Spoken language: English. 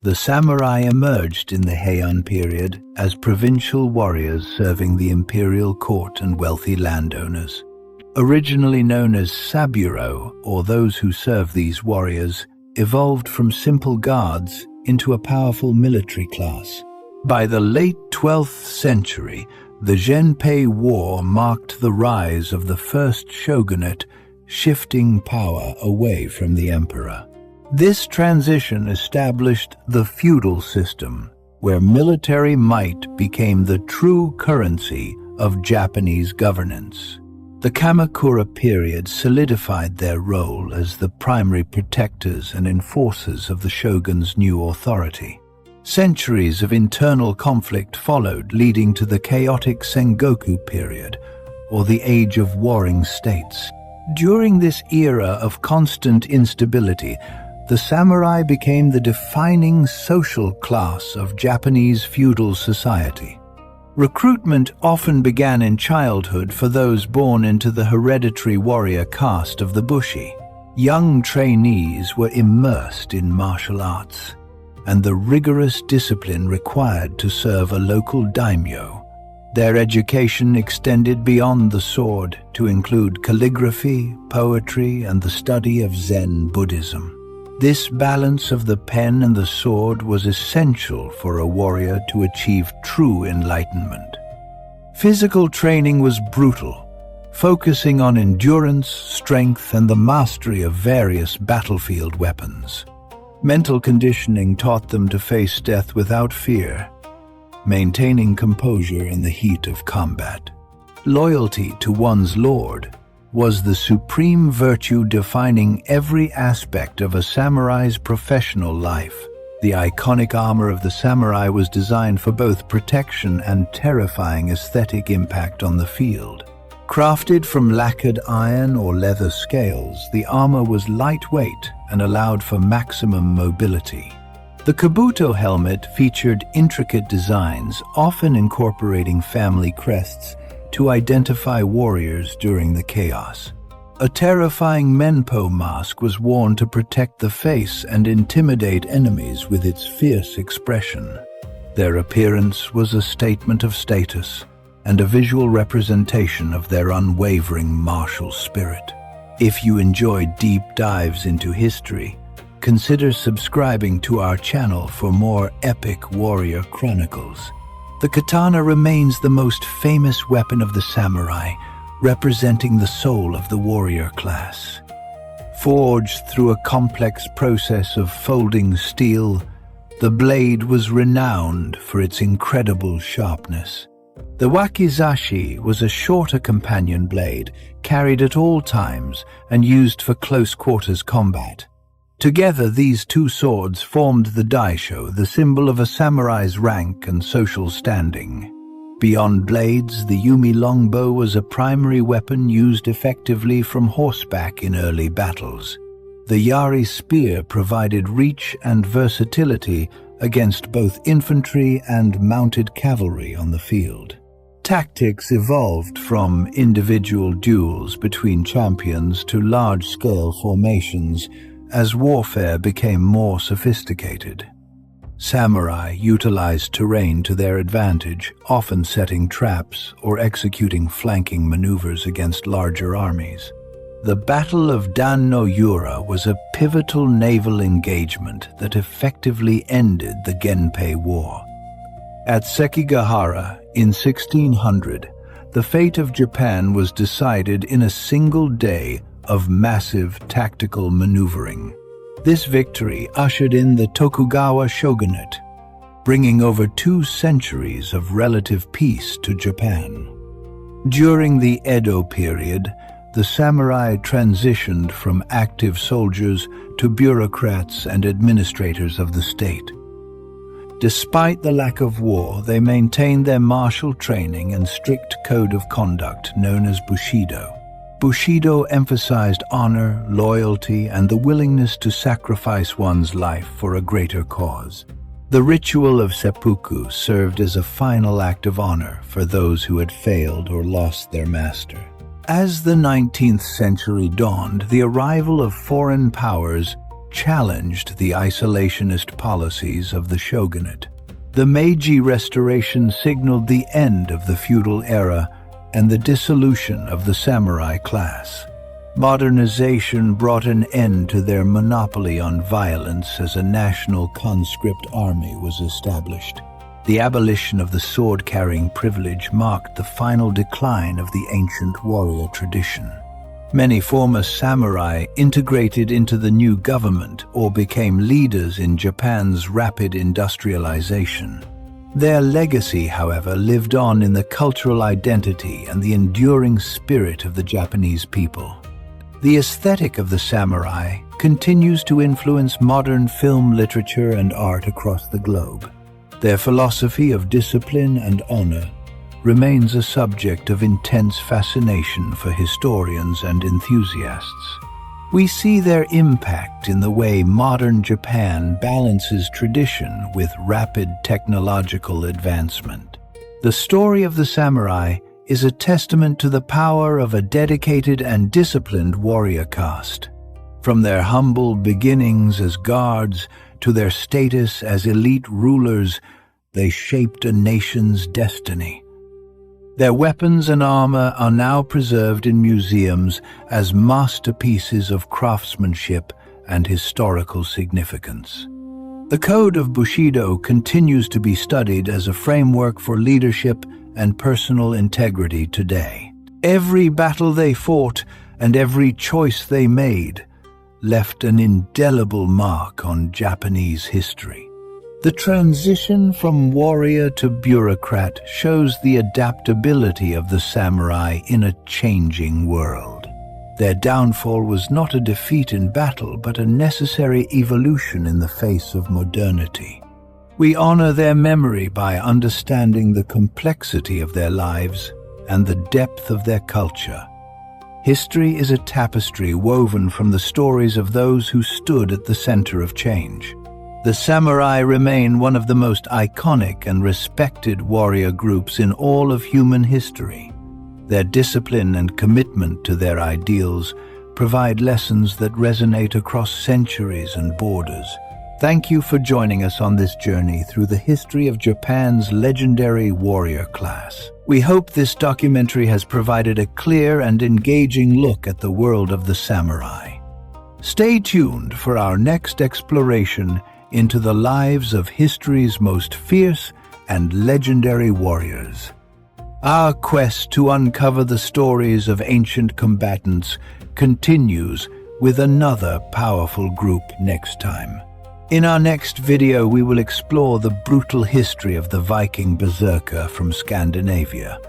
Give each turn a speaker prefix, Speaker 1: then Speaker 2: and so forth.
Speaker 1: The samurai emerged in the Heian period as provincial warriors serving the imperial court and wealthy landowners. Originally known as saburo, or those who serve these warriors, evolved from simple guards into a powerful military class. By the late 12th century, the Genpei War marked the rise of the first shogunate, shifting power away from the emperor. This transition established the feudal system, where military might became the true currency of Japanese governance. The Kamakura period solidified their role as the primary protectors and enforcers of the shogun's new authority. Centuries of internal conflict followed, leading to the chaotic Sengoku period, or the Age of Warring States. During this era of constant instability, the samurai became the defining social class of Japanese feudal society. Recruitment often began in childhood for those born into the hereditary warrior caste of the Bushi. Young trainees were immersed in martial arts and the rigorous discipline required to serve a local daimyo. Their education extended beyond the sword to include calligraphy, poetry, and the study of Zen Buddhism. This balance of the pen and the sword was essential for a warrior to achieve true enlightenment. Physical training was brutal, focusing on endurance, strength, and the mastery of various battlefield weapons. Mental conditioning taught them to face death without fear, maintaining composure in the heat of combat. Loyalty to one's lord was the supreme virtue defining every aspect of a samurai's professional life. The iconic armor of the samurai was designed for both protection and terrifying aesthetic impact on the field. Crafted from lacquered iron or leather scales, the armor was lightweight and allowed for maximum mobility. The kabuto helmet featured intricate designs, often incorporating family crests, to identify warriors during the chaos. A terrifying menpo mask was worn to protect the face and intimidate enemies with its fierce expression. Their appearance was a statement of status and a visual representation of their unwavering martial spirit. If you enjoyed deep dives into history, consider subscribing to our channel for more epic warrior chronicles. The katana remains the most famous weapon of the samurai, representing the soul of the warrior class. Forged through a complex process of folding steel, the blade was renowned for its incredible sharpness. The wakizashi was a shorter companion blade, carried at all times and used for close-quarters combat. Together, these two swords formed the daisho, the symbol of a samurai's rank and social standing. Beyond blades, the Yumi longbow was a primary weapon used effectively from horseback in early battles. The yari spear provided reach and versatility against both infantry and mounted cavalry on the field. Tactics evolved from individual duels between champions to large-scale formations as warfare became more sophisticated. Samurai utilized terrain to their advantage, often setting traps or executing flanking maneuvers against larger armies. The Battle of Dan no Yura was a pivotal naval engagement that effectively ended the Genpei War. At Sekigahara in 1600, the fate of Japan was decided in a single day of massive tactical maneuvering. This victory ushered in the Tokugawa shogunate, bringing over 2 centuries of relative peace to Japan. During the Edo period, the samurai transitioned from active soldiers to bureaucrats and administrators of the state. Despite the lack of war, they maintained their martial training and strict code of conduct known as Bushido. Bushido emphasized honor, loyalty, and the willingness to sacrifice one's life for a greater cause. The ritual of seppuku served as a final act of honor for those who had failed or lost their master. As the 19th century dawned, the arrival of foreign powers challenged the isolationist policies of the shogunate. The Meiji Restoration signaled the end of the feudal era and the dissolution of the samurai class. Modernization brought an end to their monopoly on violence as a national conscript army was established. The abolition of the sword-carrying privilege marked the final decline of the ancient warrior tradition. Many former samurai integrated into the new government or became leaders in Japan's rapid industrialization. Their legacy, however, lived on in the cultural identity and the enduring spirit of the Japanese people. The aesthetic of the samurai continues to influence modern film, literature, and art across the globe. Their philosophy of discipline and honor remains a subject of intense fascination for historians and enthusiasts. We see their impact in the way modern Japan balances tradition with rapid technological advancement. The story of the samurai is a testament to the power of a dedicated and disciplined warrior caste. From their humble beginnings as guards to their status as elite rulers, they shaped a nation's destiny. Their weapons and armor are now preserved in museums as masterpieces of craftsmanship and historical significance. The code of Bushido continues to be studied as a framework for leadership and personal integrity today. Every battle they fought and every choice they made left an indelible mark on Japanese history. The transition from warrior to bureaucrat shows the adaptability of the samurai in a changing world. Their downfall was not a defeat in battle, but a necessary evolution in the face of modernity. We honor their memory by understanding the complexity of their lives and the depth of their culture. History is a tapestry woven from the stories of those who stood at the center of change. The samurai remain one of the most iconic and respected warrior groups in all of human history. Their discipline and commitment to their ideals provide lessons that resonate across centuries and borders. Thank you for joining us on this journey through the history of Japan's legendary warrior class. We hope this documentary has provided a clear and engaging look at the world of the samurai. Stay tuned for our next exploration into the lives of history's most fierce and legendary warriors. Our quest to uncover the stories of ancient combatants continues with another powerful group next time. In our next video, we will explore the brutal history of the Viking berserker from Scandinavia,